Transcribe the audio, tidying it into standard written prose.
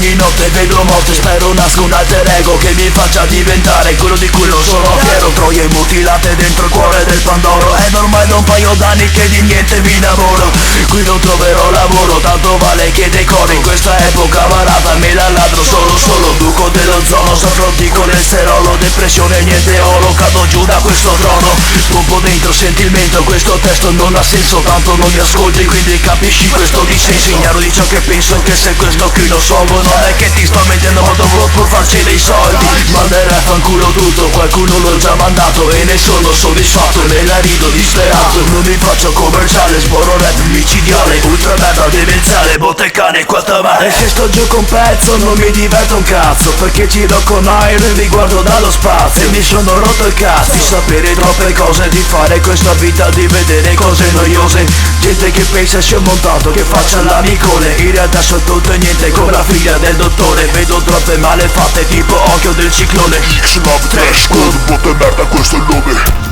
ogni notte vedo morte. Spero nasca un alter ego che mi faccia diventare quello di cui non sono fiero. Troie mutilate dentro il cuore del Pandoro, ed ormai da un paio d'anni che di niente mi innamoro. Qui non troverò lavoro, tanto vale che decoro. In questa epoca varata me la ladro solo duco dello zono. Soffro di colesterolo, depressione, niente oro. Cado giù da questo trono, pompo dentro sentimento. Questo testo non ha senso, tanto non mi ascolti, quindi capisci questo dissenso. Ignaro di ciò che penso, che se questo qui lo solvo. Non è che ti sto mettendo modo per farci dei soldi. Manderei a fanculo tutto, qualcuno l'ho già mandato e ne sono soddisfatto. Me la rido disperato, non mi faccio commerciale. Sporo rap micidiale, ultra merda demenziale, bottecane quattro male. E se sto giù con pezzo non mi diverto un cazzo, perché giro con Iron e vi guardo dallo spazio. E mi sono rotto il cazzo di sapere troppe cose, di fare questa vita, di vedere cose noiose. Gente che pensa sia montato, che faccia l'amicone. In realtà so tutto e niente come la figlia del dottore. Vedo troppe malefatte tipo occhio del ciclone. X-Lab Trash Squad, botte merda, questo è il nome.